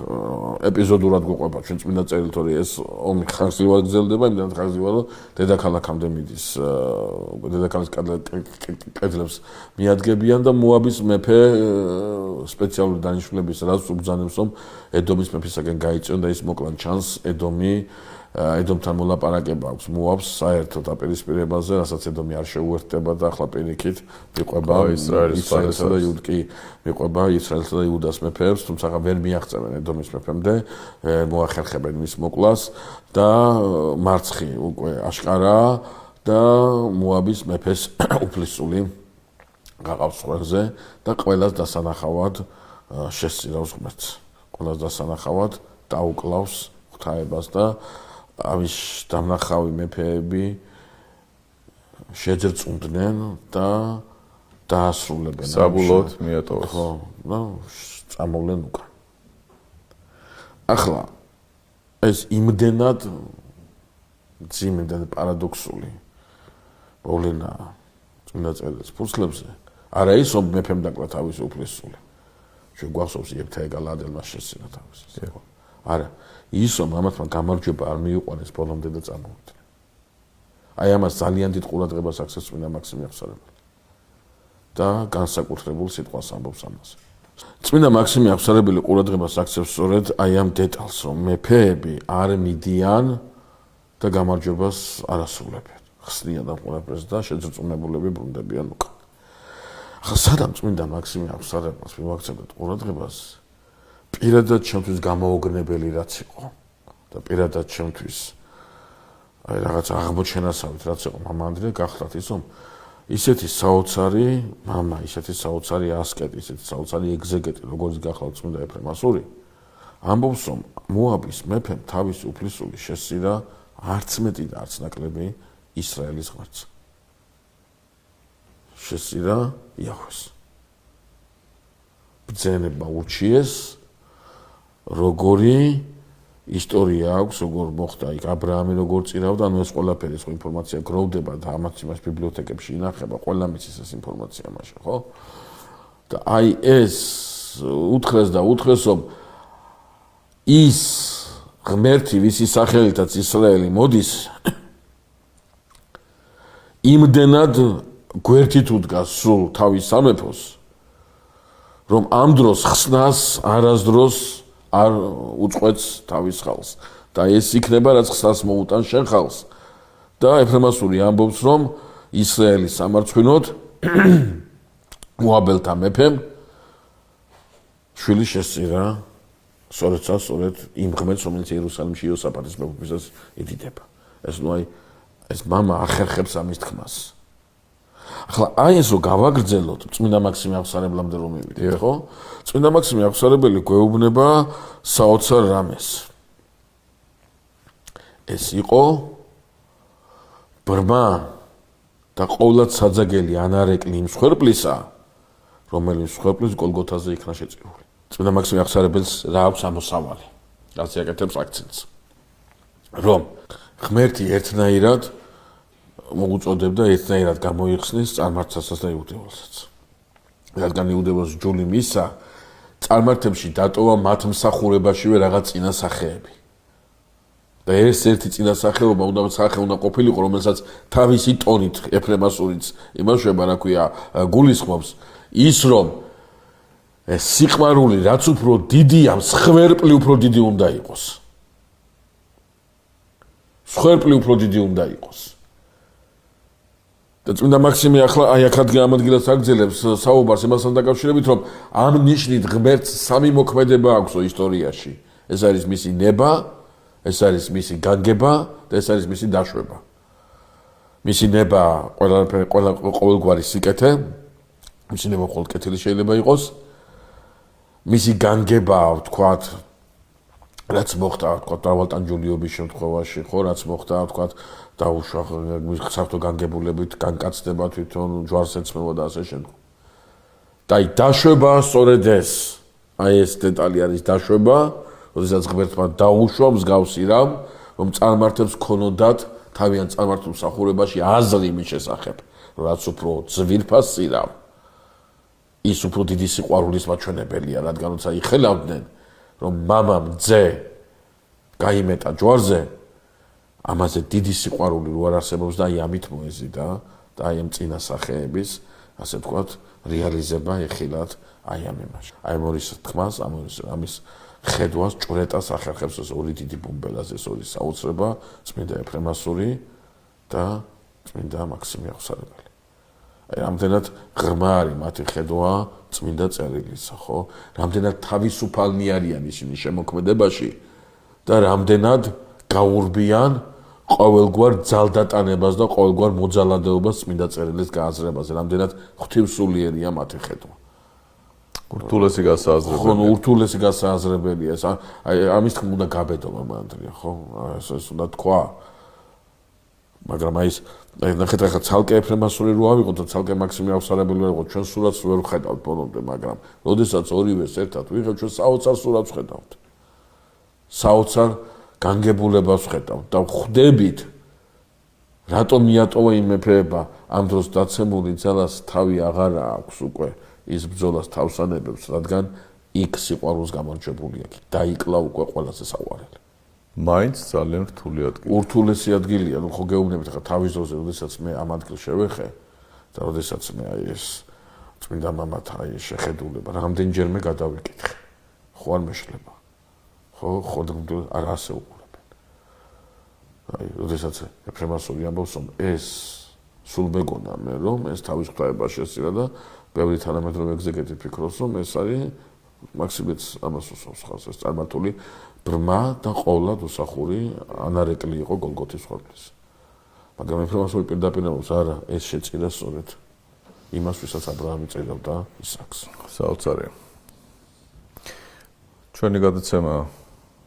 ეპიზოდურად გვყვება ჩვენ წმინდა წერილით, რომ ეს ომი ხანგრძლივად გრძელდება, იმდენად ხანგრძლივად, რომ დედაქალაქამდე მიდის, დედაქალაქის კედლებს მიადგებიან და მოაბის მეფე სპეციალური დანიშნულების რაც უბრძანებს, რომ ედომის მეფისაგან გაიწვიონ და ის მოკლან ჩანს ედომთან მოლაპარაკება აქვს მოაბს საერთო დაპირისპირებაზე, რასაც ედომი არ შეუერთდება და ახლა პირიქით მიყვება ისრაელსა და მიყვება ისრაელსა და იუდას მეფეებს, თუმცა ვერ მიაღწევენ ედომის მეფემდე, მოახერხებენ მის მოკლას და მარცხი უკვე აშკარაა და მოაბის მეფეს უფლისწული გაყავს ყველზე და ყველას დასანახავად შესწირავს ღმერთს. ყველას დასანახავად დაუკლავს ღვთაებას და ამის დამნახავი მეფეები შეძრწუნდნენ და დაასრულებენ. საბულოდ მიატოვეს. ხო, წამოვლენ უკან. ახლა ეს იმდენად პარადოქსული მოვლენა წმინდა წერილს ფურცლებზე, არა ის, რომ მეფემ დაკლა თავისი უფლისწული. ჩვენ გვახსოვს იეფთა ეგალადელმა შესწირა თავისი. არა, ის რომ ამათმა გამარჯვება არ მიიყვანეს ბოლომდე და წამოვიდნენ. აი ამას ძალიან დიდ ყურადღებას აქცევს წმინდა მაქსიმე აღსარებელი. და განსაკუთრებულ სიტყვას ამბობს ამაზე. წმინდა მაქსიმე აღსარებელი ყურადღებას აქცევს სწორედ აი ამ დეტალს, რომ მეფეები არ მიდიან და გამარჯვებას არ ასრულებენ. ხსნიან ამ ყველაფერს და შეძრწუნებულები ბრუნდებიან უკან. ახლა სადამ წმინდა მაქსიმე აღსარებელს მივაქცევთ ყურადღებას, პირადად ჩემთვის გამოუგნებელი რაც იყო და პირადად ჩემთვის აი რაღაც აღმოჩენასავით რაც იყო მამა ანდრია გახლავთ ის, რომ ისეთი საოცარი მამა, ისეთი საოცარი ასკეტი, ისეთი საოცარი ეგზეგეტი, როგორც გახლავთ წმინდა ეფრემასური, ამბობს, რომ მოაბის მეფემ თავისი უფლისწული შესწირა არც მეტი და არც ნაკლები ისრაელის ღმერთს. შესწირა იაჰვეს. ბრძენება უჩიეს, როგორი ისტორია აქვს, როგორ მოხდა იქ აბრაამი როგორ წირავდა, ანუ ეს ყველაფერი ეს ინფორმაცია გროვდება და ამას იმას ბიბლიოთეკებში ინახება, ყველა მიცის ეს ინფორმაცია მაშინ, ხო? და აი ეს უთხრეს და უთხრეს, რომ ის ღმერთი, ვისი სახელითაც ისრაელი მოდის, იმდენად გვერდით უდგას სულ თავის სამეფოს, რომ ამ დროს ხსნას არასდროს არ უწყვეტს თავის ხალხს. და ეს იქნება, რაც ხსნას მოუტან შენ ხალხს. და ეფრემასური ამბობს, რომ ისრაელის სამარცხვინოდ მოაბელთა მეფემ შვილი შესწირა, სწორედ იმ ღმერთს, რომელიც იერუსალიმში იოსაფატის მეფობისას ედიდება. ეს მამა ახერხებს ამის თქმას. ახლა აი ეს რომ გავაგრძელოთ, წმინდა მაქსიმე აღსარებლამდე რომ მივიდეთ, ხო? წმინდა მაქსიმე აღსარებელი გვეუბნება საოცარ რამეს. ეს იყო ბრმა და ყოვლად საძაგელი ანარეკლი იმ მსხვერპლისა, რომელიც მსხვერპლის გოლგოთაზე იქნა შეწირული. წმინდა მაქსიმე აღსარებელს რა აქვს ამოსავალი, რაც აკეთებს აქცენტს, რომ ღმერთი ერთნაირად მოუწოდებდა, ერთნაირად გამოიხსნის წარმართასაც და იუდეველსაც. რადგან იუდეველს ჯული მისცა, წარმართებში დატოვა მათ მსახურებაშივე რაღაც წინა სახეები. და ეს ერთი წინა სახეობა უნდა ყოფილიყო, რომელსაც თავისი ტონით ეფრემასურიც იმაშება, რა ქვია, გულისხმობს, ის რომ სიყვარული რაც უფრო დიდია, მსხვერპლი უფრო დიდი უნდა იყოს. მსხვერპლი უფრო დიდი უნდა იყოს. და წმინდა მაქსიმე ახლა აი აქ ამადგილას აგრძელებს საუბარს იმასთან დაკავშირებით, რომ ამ ნიშნით ღმერთს სამი მოქმედება აქვს ისტორიაში. ეს არის მისი ნება, ეს არის მისი განგება და ეს არის მისი დაშვება. მისი ნება ყოველგვარი სიკეთე, მისი ნება მხოლოდ კეთილი შეიძლება იყოს. მისი განგება, ვთქვათ, რაც მოხდა, ვთქვათ, დავალტანჯულიობის შემთხვევაში, ხო, რაც მოხდა, ვთქვათ, დაუშვა საერთო განგებულებით, განკაცდება თვითონ, ჯვარს ეცმება და ასე შემდეგ. და აი დაშვება სწორედ ეს. აი ეს დეტალი არის დაშვება, როდესაც ღმერთმა დაუშვა მსგავსი რამ, რომ წარმართებს ქონოდათ თავიანთ წარმართულ მსახურებაში აზრი იმის შესახებ, რაც უფრო ძვირფას სირავ. ის უფრო დიდი სიყვარულის მაჩვენებელია, რადგან როცა იხელავდნენ, რომ მამამ ძე გაიმეტა ჯვარზე, ამაზე დიდი სიყვარული რო არ არსებობს და აი ამით მოეზიდა და აი ამ წინა სახეების, ასე ვთქვათ, რეალიზება ეხილათ აი ამ იმაში. აი მორის თქმას, ამის ხედვას ჭვრეტას ახერხებს ეს ორი დიდი ბუმბელას, ეს ორი საოცრება, წმინდა ეფრემასური და წმინდა მაქსიმე აღსარებელი. აი რამდენად ღრმა არის მათი ხედვა წმინდა წერილისა, ხო? რამდენად თავისუფალნი არიან ისინი შემოქმედებაში და რამდენად გაურბიან ყოველგვარ ძალდატანებას და ყოველგვარ მოძალადეობას წმინდა წერილის გააზრებაზე, რამდენად ღვთივსულიერია მათი ხედვა. ურთულესი გასააზრებელია. ხო, ურთულესი გასააზრებელია. აი ამის თქმა უნდა გაბედობა მანდრია, ხო? ეს უნდა თქვა. მაგრამ აი ნახეთ ახლა ცალკე ეფრემასური რო ავიღოთ და ცალკე მაქსიმე აღსარებელი ვიყოთ, ჩვენ სურათს ვერ ვხედავთ ბოლომდე, მაგრამ როდესაც ორივეს ერთად ვიღებთ, ჩვენ საოცარ სურათს ვხედავთ. საოცარ განგებულებას ვხედავთ და ვხვდებით, რატომ მიატოვა იმ მეფეება ამ დროს დაცემული ძალას თავი აღარ აქვს უკვე ის ბრძოლას თავს ანებებს, რადგან იქ სიყვარულს გამარჯვებული აქვს. დაიკლა უკვე ყველაზე საყვარელი. მაინც ძალიან რთული ადგილი. ურთულესი ადგილია, ნუ ხო გეუბნებით ახლა თავის დროზე, როდესაც მე ამ ადგილს შევეხე და როდესაც მე აი ეს წმინდა მამათ აი ეს შეხედულება რამდენჯერმე გადავიკითხე. ხო არ მეშლება. ხო, არ ასე უყურებენ. აი, როდესაც ეფრემასური ამბობს, რომ ეს სულ მეგონა მე, რომ ეს თავის ღვთაება შესწირა და ბევრი თანამედროვე ეგზეგეტი ფიქრობს, რომ ეს არის მაქსიმეც ამას უსვამს ხალხს, ეს წარმართული ბრმა და ყოვლად უსახური ანარეკლი იყო გოლგოთის ხორბლის. მაგრამ ეფრემასური პირდაპირ ამბობს, არა, ეს შეწირა სწორედ იმას, ვისაც აბრაამი წერდა ისააკს. საოცარია. ჩვენი გადაცემა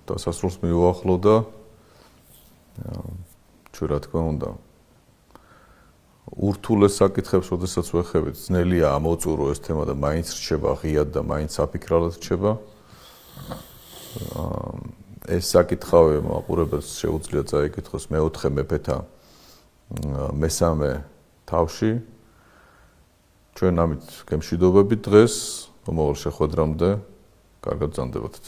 დასასრულს მიუახლოვდა. ჩვენ რა თქმა უნდა ურთულეს საკითხებს, როდესაც ვეხებით, ძნელია ამოწურო ეს თემა და მაინც რჩება ღიად და მაინც საფიქრალად რჩება. ეს საკითხავე მაყურებელს შეუძლია წაიკითხოს მეოთხე მეფეთა მესამე თავში. ჩვენ ამით გემშვიდობებით დღეს მომავალ შეხვედრამდე კარგად ბრძანდებოდეთ.